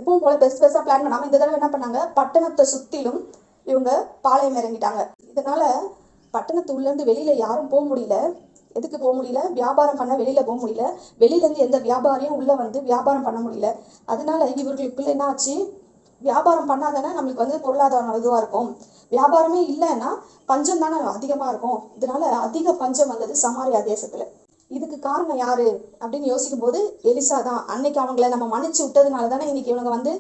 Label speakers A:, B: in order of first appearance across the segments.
A: எப்பவும் போல பெருசாக பிளான் பண்ணாமல் இந்த தடவை என்ன பண்ணாங்க, பட்டணத்தை சுற்றிலும் இவங்க பாளையம் இறங்கிட்டாங்க. இதனால பட்டணத்து உள்ளேருந்து வெளியில யாரும் போக முடியல. எதுக்கு போக முடியல? வியாபாரம் பண்ண வெளியில போக முடியல. வெளியிலேருந்து எந்த வியாபாரியும் உள்ள வந்து வியாபாரம் பண்ண முடியல. அதனால இவர்களுக்குள்ள என்ன ஆச்சு, வியாபாரம் பண்ணாதானே நம்மளுக்கு வந்து பொருளாதாரம் இதுவாக இருக்கும். வியாபாரமே இல்லைன்னா பஞ்சம் தானே அதிகமாக இருக்கும். இதனால அதிக பஞ்சம் வந்தது சமாரியா தேசத்துல. இதுக்கு காரணம் யாரு அப்படின்னு யோசிக்கும் போது எலிசா தான். அன்னைக்கு அவங்கள நம்ம மன்னிச்சு விட்டதுனால தானே இன்னைக்கு இவங்க வந்து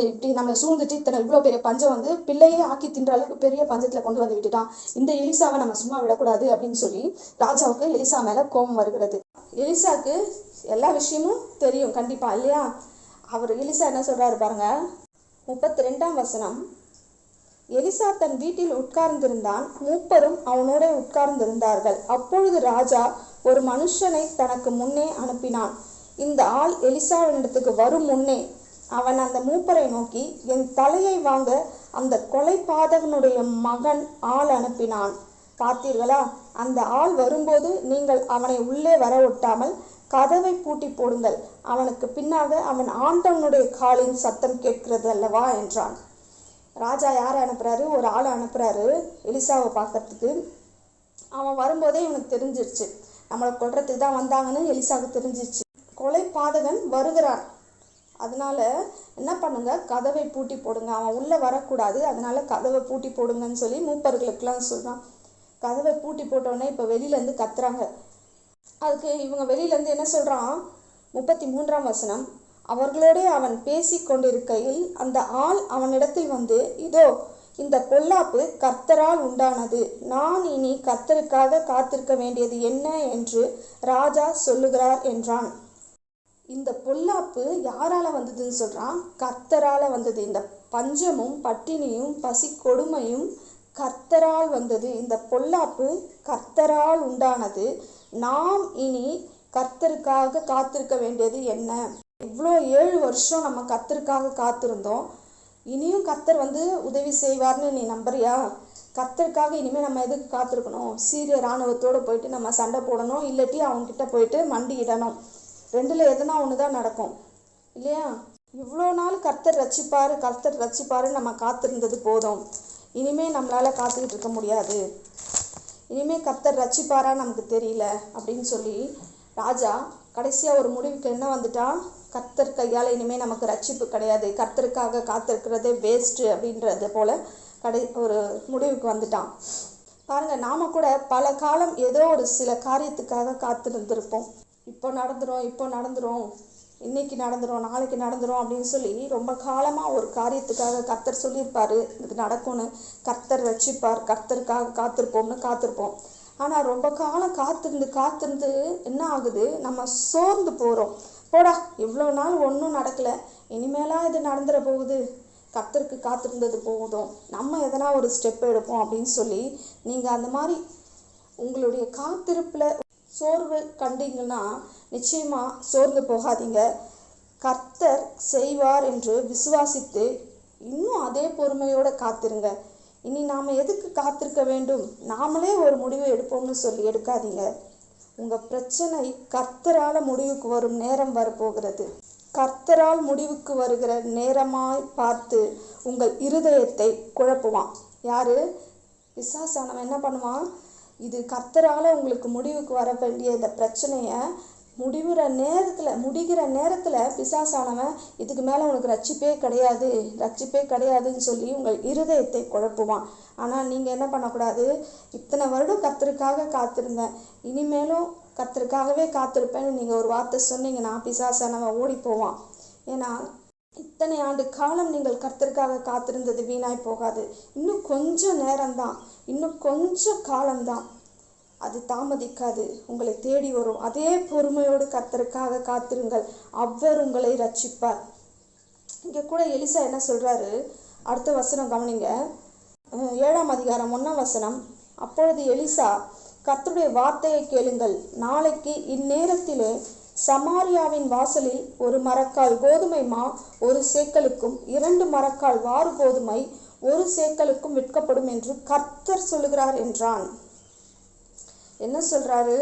A: இப்படி நம்ம சூழ்ந்துட்டு இத்தனை இவ்வளோ பெரிய பஞ்சம் வந்து பிள்ளையே ஆக்கி தின்ற அளவுக்கு பெரிய பஞ்சத்துல கொண்டு வந்து விட்டுட்டான். இந்த எலிசாவை நம்ம சும்மா விடக்கூடாது அப்படின்னு சொல்லி ராஜாவுக்கு எலிசா மேல கோபம் வருகிறது. எலிசாக்கு எல்லா விஷயமும் தெரியும் கண்டிப்பா இல்லையா? எலிசா என்ன சொல்றாரு பாருங்க, 32ஆம் வசனம். எலிசா தன் வீட்டில் உட்கார்ந்திருந்தான், மூப்பரும் அவனோட உட்கார்ந்திருந்தார்கள். அப்பொழுது ராஜா ஒரு மனுஷனை தனக்கு முன்னே அனுப்பினான். இந்த ஆள் எலிசாவினிடத்துக்கு வரும் முன்னே அவன் அந்த மூப்பரை நோக்கி, என் தலையை வாங்க அந்த கொலைபாதகனுடைய மகன் ஆள் அனுப்பினான். பார்த்தீர்களா? அந்த ஆள் வரும்போது நீங்கள் அவனை உள்ளே வரவிட்டாமல் கதவை பூட்டி போடுங்கள். அவனுக்கு பின்னாக அவன் ஆண்டவனுடைய காலின் சத்தம் கேட்கிறது அல்லவா என்றான். ராஜா யாரை அனுப்புறாரு? ஒரு ஆளை அனுப்புறாரு எலிசாவை பார்க்கறதுக்கு. அவன் வரும்போதே இவனுக்கு தெரிஞ்சிருச்சு, நம்மளை கொல்றதுக்கு தான் வந்தாங்கன்னு எலிசாவுக்கு தெரிஞ்சிருச்சு. கொலை பாதகன் வருகிறான், அதனால என்ன பண்ணுங்க, கதவை பூட்டி போடுங்க, அவன் உள்ளே வரக்கூடாது, அதனால கதவை பூட்டி போடுங்கன்னு சொல்லி மூப்பர்களுக்கெல்லாம் சொல்கிறான். கதவை பூட்டி போட்டோடனே இப்போ வெளியிலேருந்து கத்துறாங்க. அதுக்கு இவங்க வெளியிலேருந்து என்ன சொல்கிறான்? 33ஆம் வசனம். அவர்களோட அவன் பேசி கொண்டிருக்கையில் அந்த ஆள் அவனிடத்தில் வந்து, இதோ இந்த பொல்லாப்பு கர்த்தரால் உண்டானது, நான் இனி கர்த்தருக்காக காத்திருக்க வேண்டியது என்ன என்று ராஜா சொல்லுகிறார் என்றான். இந்த பொல்லாப்பு யாரால வந்ததுன்னு சொல்றான்? கர்த்தரால வந்தது. இந்த பஞ்சமும் பட்டினியும் பசி கொடுமையும் கர்த்தரால் வந்தது. இந்த பொல்லாப்பு கர்த்தரால் உண்டானது, நாம் இனி கர்த்தருக்காக காத்திருக்க வேண்டியது என்ன? இவ்வளோ 7 வருஷம் நம்ம கர்த்தருக்காக காத்திருந்தோம், இனியும் கர்த்தர் வந்து உதவி செய்வார்னு நீ நம்புறியா? கர்த்தருக்காக இனிமேல் நம்ம எதுக்கு காத்திருக்கணும்? சீரிய இராணுவத்தோடு போயிட்டு நம்ம சண்டை போடணும், இல்லாட்டி அவங்ககிட்ட போயிட்டு மண்டியிடணும். ரெண்டில் எதுனா ஒன்று தான் நடக்கும் இல்லையா? இவ்வளோ நாள் கர்த்தர் ரட்சிப்பாருன்னு நம்ம காத்திருந்தது போதும். இனிமேல் நம்மளால் காத்துக்கிட்டு இருக்க முடியாது. இனிமேல் கர்த்தர் ரட்சிப்பாரா நமக்கு தெரியல அப்படின்னு சொல்லி ராஜா கடைசியாக ஒரு முடிவுக்கு என்ன வந்துட்டான்? கர்த்தர் கையால் இனிமேல் நமக்கு ரட்சிப்பு கிடையாது, கர்த்தருக்காக காத்திருக்கிறதே வேஸ்ட்டு அப்படின்றது போல் ஒரு முடிவுக்கு வந்துட்டான். பாருங்கள், நாம் கூட பல காலம் ஏதோ ஒரு சில காரியத்துக்காக காத்திருந்திருப்போம். இப்போ நடந்துரும், இன்னைக்கு நடந்துரும், நாளைக்கு நடந்துரும் அப்படின்னு சொல்லி ரொம்ப காலமாக ஒரு காரியத்துக்காக கர்த்தர் சொல்லியிருப்பார் இது நடக்கும்னு, கர்த்தர் ரட்சிப்பார், கர்த்தருக்காக காத்திருப்போம். ஆனால் ரொம்ப காலம் காத்திருந்து என்ன ஆகுது? நம்ம சோர்ந்து போகிறோம். போடா, இவ்வளோ நாள் ஒன்றும் நடக்கலை, இனிமேலாம் இது நடந்துட போகுது, கர்த்தருக்கு காத்திருந்தது போதும், நம்ம எதனா ஒரு ஸ்டெப் எடுப்போம் அப்படின்னு சொல்லி நீங்கள் அந்த மாதிரி உங்களுடைய காத்திருப்பில் சோர்வு கண்டீங்கன்னா நிச்சயமாக சோர்ந்து போகாதீங்க. கர்த்தர் செய்வார் என்று விசுவாசித்து இன்னும் அதே பொறுமையோடு காத்திருங்க. இனி நாம் எதுக்கு காத்திருக்க வேண்டும்? நாமளே ஒரு முடிவை எடுப்போம்னு சொல்லி எடுக்காதீங்க. உங்கள் பிரச்சனை கர்த்தரால் முடிவுக்கு வரும் நேரம் வரப்போகிறது. கர்த்தரால் முடிவுக்கு வருகிற நேரமாய் பார்த்து உங்கள் இருதயத்தை குழப்புவான். யாரு? பிசாசானவன் என்ன பண்ணுவான்? இது கர்த்தரால் உங்களுக்கு முடிவுக்கு வர வேண்டிய இந்த பிரச்சனையை முடிகிற நேரத்தில் பிசாசானவன் இதுக்கு மேலே உனக்கு ரட்சிப்பே கிடையாதுன்னு சொல்லி உங்கள் இருதயத்தை குழப்புவான். ஆனால் நீங்கள் என்ன பண்ணக்கூடாது? இத்தனை வருடம் கர்த்தருக்காக காத்திருந்தேன், இனிமேலும் கர்த்தருக்காகவே காத்திருப்பேன்னு நீங்கள் ஒரு வார்த்தை சொன்னீங்கன்னா பிசாசானவன் ஓடி போவான். ஏன்னா இத்தனை ஆண்டு காலம் நீங்கள் கர்த்தருக்காக காத்திருந்தது வீணாய் போகாது. இன்னும் கொஞ்சம் நேரம்தான், இன்னும் கொஞ்சம் காலம்தான், அது தாமதிக்காது, உங்களை தேடி வரும். அதே பொறுமையோடு கர்த்தருக்காக காத்திருங்கள், அவர் உங்களை ரட்சிப்பார். இங்கே கூட எலிசா என்ன சொல்கிறாரு? அடுத்த வசனம் கவனிங்க, 7ஆம் அதிகாரம் 1ஆம் வசனம். அப்பொழுது எலிசா, கர்த்தருடைய வார்த்தையை கேளுங்கள், நாளைக்கு இந்நேரத்திலே சமாரியாவின் வாசலில் 1 மரக்கால் கோதுமை மா 1 சேக்கலுக்கும் 2 மரக்கால் வாறு கோதுமை 1 சேக்கலுக்கும் விற்கப்படும் என்று கர்த்தர் சொல்லுகிறார் என்றான். என்ன சொல்றாரு?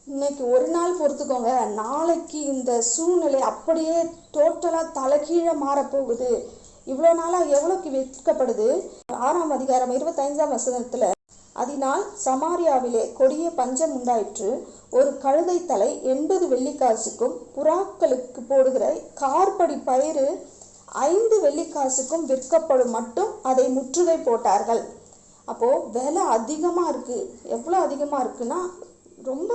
A: இன்னைக்கு ஒரு நாள் பொறுத்துக்கோங்க, நாளைக்கு இந்த சூழ்நிலை அப்படியே டோட்டலாக தலைகீழ மாறப்போகுது. இவ்வளோ நாளாக எவ்வளோக்கு வெட்கப்படுது. 6ஆம் அதிகாரம் 25ஆம் வசனத்தில், அதனால் சமாரியாவிலே கொடிய பஞ்சம் உண்டாயிற்று. ஒரு கழுதை தலை 80 வெள்ளிக்காசுக்கும் புறாக்களுக்கு போடுகிற கார்படி பயிறு 5 வெள்ளிக்காசுக்கும் விற்கப்படும் மட்டும் அதை முற்றுகை போட்டார்கள். அப்போது விலை அதிகமாக இருக்குது. எவ்வளோ அதிகமாக இருக்குன்னா ரொம்ப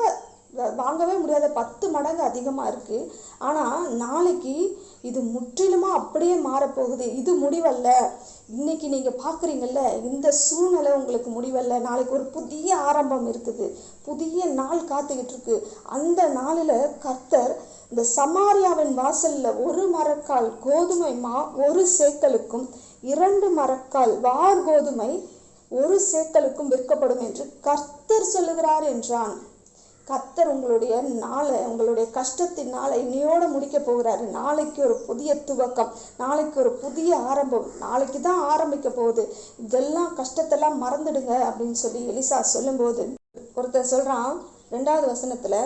A: வாங்கவே முடியாத 10 மடங்கு அதிகமாக இருக்குது. ஆனால் நாளைக்கு இது முற்றிலுமாக அப்படியே மாறப்போகுது. இது முடிவல்ல. இன்னைக்கு நீங்கள் பார்க்குறீங்கல்ல, இந்த சூழ்நிலை உங்களுக்கு முடிவல்ல. நாளைக்கு ஒரு புதிய ஆரம்பம் இருக்குது. புதிய நாள் காத்துக்கிட்டு இருக்கு. அந்த நாளில் கர்த்தர் இந்த சமாரியாவின் வாசலில் 1 மரக்கால் கோதுமை மா 1 சேக்கலுக்கும் 2 மரக்கால் வார் கோதுமை 1 சேக்கலுக்கும் விற்கப்படும் என்று கர்த்தர் சொல்லுகிறார் என்றான். கர்த்தர் உங்களுடைய நாளை, உங்களுடைய கஷ்டத்தின் நாளை இன்னையோடு முடிக்க போகிறாரு. நாளைக்கு ஒரு புதிய துவக்கம், நாளைக்கு ஒரு புதிய ஆரம்பம், நாளைக்கு தான் ஆரம்பிக்க போகுது. இதெல்லாம் கஷ்டத்தெல்லாம் மறந்துடுங்க அப்படின்னு சொல்லி எலிசா சொல்லும்போது, ஒருத்தர் சொல்கிறான் 2வது வசனத்தில்,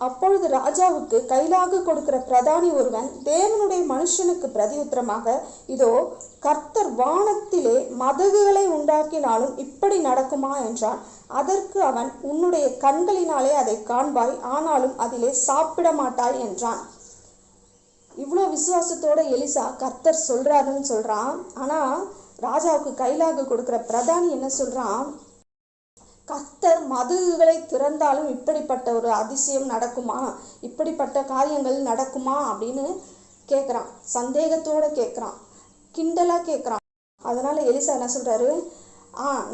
A: அப்பொழுது ராஜாவுக்கு கைலாகு கொடுக்கிற பிரதானி ஒருவன் தேவனுடைய மனுஷனுக்கு பிரதியுத்தரமாக, இதோ கர்த்தர் வானத்திலே மதகுகளை உண்டாக்கினாலும் இப்படி நடக்குமா என்றான். அதற்கு அவன், உன்னுடைய கண்களினாலே அதை காண்பாய், ஆனாலும் அதிலே சாப்பிட மாட்டாய் என்றான். இவ்வளோ விசுவாசத்தோட எலிசா கர்த்தர் சொல்றாருன்னு சொல்றான். ஆனா ராஜாவுக்கு கைலாகு கொடுக்கிற பிரதானி என்ன சொல்றான், கர்த்தர் மதகுகளை திறந்தாலும் இப்படிப்பட்ட ஒரு அதிசயம் நடக்குமா, இப்படிப்பட்ட காரியங்கள் நடக்குமா அப்படின்னு கேட்குறான். சந்தேகத்தோடு கேட்குறான், கிண்டலாக கேட்குறான். அதனால எலிசா என்ன சொல்கிறாரு,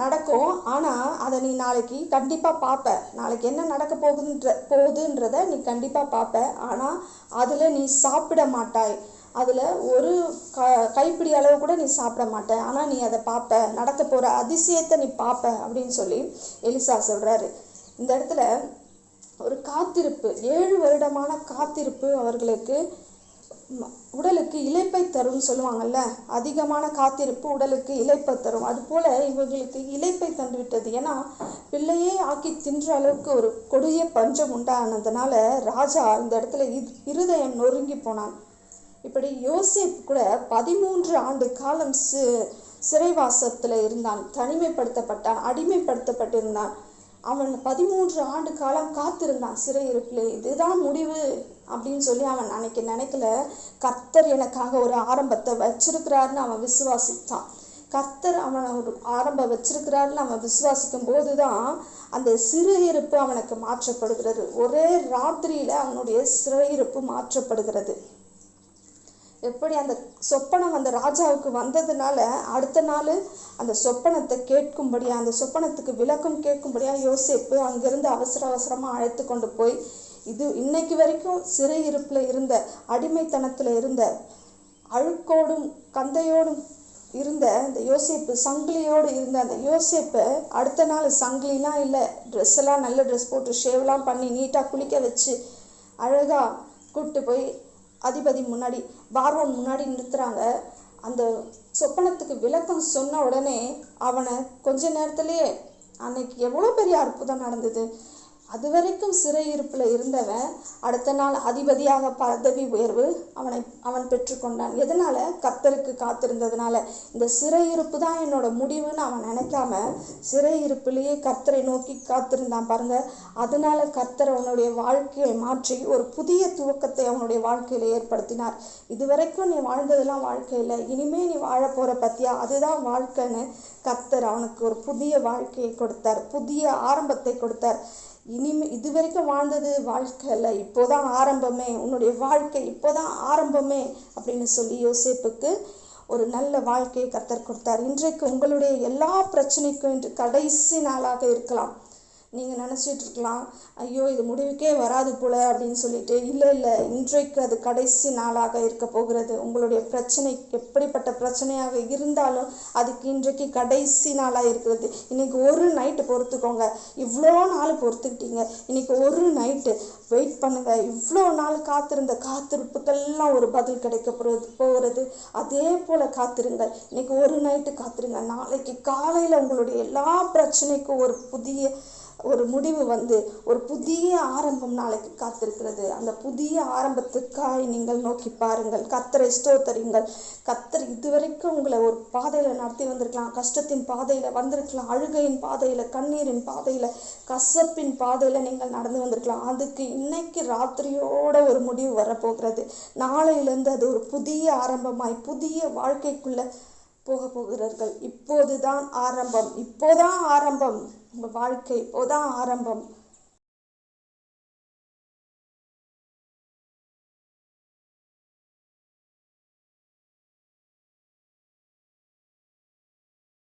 A: நடக்கும், ஆனால் அதை நீ நாளைக்கு கண்டிப்பாக பார்ப்ப. நாளைக்கு என்ன நடக்க போகுதுன்றதை நீ கண்டிப்பாக பார்ப்ப. ஆனால் அதில் நீ சாப்பிட மாட்டாய். அதில் ஒரு கைப்பிடி அளவு கூட நீ சாப்பிட மாட்ட. ஆனால் நீ அதை பார்ப்ப, நடக்க போகிற அதிசயத்தை நீ பார்ப்ப அப்படின்னு சொல்லி எலிசா சொல்கிறாரு. இந்த இடத்துல ஒரு காத்திருப்பு, 7 வருடமான காத்திருப்பு அவர்களுக்கு உடலுக்கு இளைப்பை தரும்னு சொல்லுவாங்கல்ல. அதிகமான காத்திருப்பு உடலுக்கு இளைப்பை தரும். அதுபோல் இவர்களுக்கு இளைப்பை தந்துவிட்டது. ஏன்னா பிள்ளையே ஆக்கி தின்ற அளவுக்கு ஒரு கொடிய பஞ்சம் உண்டானதுனால ராஜா இந்த இடத்துல இருதயம் நொறுங்கி போனான். இப்படி யோசேப்பு கூட 13 ஆண்டு காலம் சிறைவாசத்தில் இருந்தான். தனிமைப்படுத்தப்பட்டான், அடிமைப்படுத்தப்பட்டிருந்தான். அவன் 13 ஆண்டு காலம் காத்திருந்தான் சிறையிருப்பில். இதுதான் முடிவு அப்படின்னு சொல்லி அவன் நினைக்கல. கர்த்தர் எனக்காக ஒரு ஆரம்பத்தை வச்சிருக்கிறாருன்னு அவன் விசுவாசித்தான். கர்த்தர் அவனை ஒரு ஆரம்பம் வச்சிருக்கிறாருன்னு அவன் விசுவாசிக்கும் போதுதான் அந்த சிறையிருப்பு அவனுக்கு மாற்றப்படுகிறது. ஒரே ராத்திரியில அவனுடைய சிறையிருப்பு மாற்றப்படுகிறது. எப்படி அந்த சொப்பனம் அந்த ராஜாவுக்கு வந்ததுனால அடுத்த நாள் அந்த சொப்பனத்தை கேட்கும்படியா, அந்த சொப்பனத்துக்கு விளக்கம் கேட்கும்படியா யோசேப்பு அங்கிருந்து அவசரமாக அழைத்து கொண்டு போய், இது இன்னைக்கு வரைக்கும் சிறையிருப்பில் இருந்த, அடிமைத்தனத்தில் இருந்த, அழுக்கோடும் கந்தையோடும் இருந்த அந்த யோசேப்பு, சங்கிலியோடு இருந்த அந்த யோசேப்பை அடுத்த நாள் சங்கிலிலாம் இல்லை, ட்ரெஸ் எல்லாம் நல்ல ட்ரெஸ் போட்டு ஷேவ்லாம் பண்ணி நீட்டாக குளிக்க வச்சு அழகாக கூப்பிட்டு போய் அதிபதி முன்னாடி, பார்வோன் முன்னாடி நிறுத்துறாங்க. அந்த சொப்பனத்துக்கு விளக்கம் சொன்ன உடனே அவனை கொஞ்ச நேரத்திலேயே, அன்னைக்கு எவ்வளோ பெரிய அற்புதம் நடந்தது. அது வரைக்கும் சிறையிருப்பில் இருந்தவன் அடுத்த நாள் அதிபதியாக பதவி உயர்வு அவன் பெற்றுக்கொண்டான். எதனால? கர்த்தருக்கு காத்திருந்ததுனால. இந்த சிறையிருப்பு தான் என்னோட முடிவுன்னு அவன் நினைக்காம சிறையிருப்பிலேயே கர்த்தரை நோக்கி காத்திருந்தான் பாருங்க. அதனால கர்த்தர் அவனுடைய வாழ்க்கையை மாற்றி ஒரு புதிய துவக்கத்தை அவனுடைய வாழ்க்கையில ஏற்படுத்தினார். இதுவரைக்கும் நீ வாழ்ந்ததெல்லாம் வாழ்க்கை இல்லை, இனிமே நீ வாழ போற பத்தியா, அதுதான் வாழ்க்கைன்னு கர்த்தர் அவனுக்கு ஒரு புதிய வாழ்க்கையை கொடுத்தார், புதிய ஆரம்பத்தை கொடுத்தார். இது வரைக்கும் வாழ்ந்தது வாழ்க்கை இல்லை, இப்போதான் ஆரம்பமே, உன்னுடைய வாழ்க்கை இப்போதான் ஆரம்பமே அப்படின்னு சொல்லி யோசேப்புக்கு ஒரு நல்ல வாழ்க்கையை கர்த்தர் கொடுத்தார். இன்றைக்கு உங்களுடைய எல்லா பிரச்சனைக்கும் இன்று கடைசி நாளாக இருக்கலாம். நீங்கள் நினச்சிட்டு இருக்கலாம், ஐயோ இது முடிவுக்கே வராது போல அப்படின்னு சொல்லிட்டு. இல்லை, இன்றைக்கு அது கடைசி நாளாக இருக்க போகிறது. உங்களுடைய பிரச்சனை எப்படிப்பட்ட பிரச்சனையாக இருந்தாலும் அதுக்கு இன்றைக்கு கடைசி நாளாக இருக்கிறது. இன்னைக்கு ஒரு நைட்டு பொறுத்துக்கோங்க. இவ்வளோ நாள் பொறுத்துக்கிட்டீங்க, இன்னைக்கு ஒரு நைட்டு வெயிட் பண்ணுங்க. இவ்வளோ நாள் காத்திருந்த காத்திருப்புக்கெல்லாம் ஒரு பதில் கிடைக்க போகிறது. அதே போல் காத்திருங்க. இன்னைக்கு ஒரு நைட்டு காத்திருங்க. நாளைக்கு காலையில் உங்களுடைய எல்லா பிரச்சனைக்கும் ஒரு புதிய ஒரு முடிவு வந்து ஒரு புதிய ஆரம்பம் நாளைக்கு காத்திருக்கிறது. அந்த புதிய ஆரம்பத்துக்காய் நீங்கள் நோக்கி பாருங்கள். கர்த்தரை ஸ்தோத்தரியுங்கள். கர்த்தர் இதுவரைக்கும் உங்களை ஒரு பாதையில நடத்தி வந்திருக்கலாம். கஷ்டத்தின் பாதையில வந்திருக்கலாம், அழுகையின் பாதையில, கண்ணீரின் பாதையில, கசப்பின் பாதையில நீங்கள் நடந்து வந்திருக்கலாம். அதுக்கு இன்னைக்கு ராத்திரியோட ஒரு முடிவு வரப்போகிறது. நாளையிலிருந்து அது ஒரு புதிய ஆரம்பமாய் புதிய வாழ்க்கைக்குள்ள போக போகிறார்கள். இப்போதுதான் ஆரம்பம், இப்போதான் ஆரம்பம். உங்க வாழ்க்கை இப்போதான் ஆரம்பம்.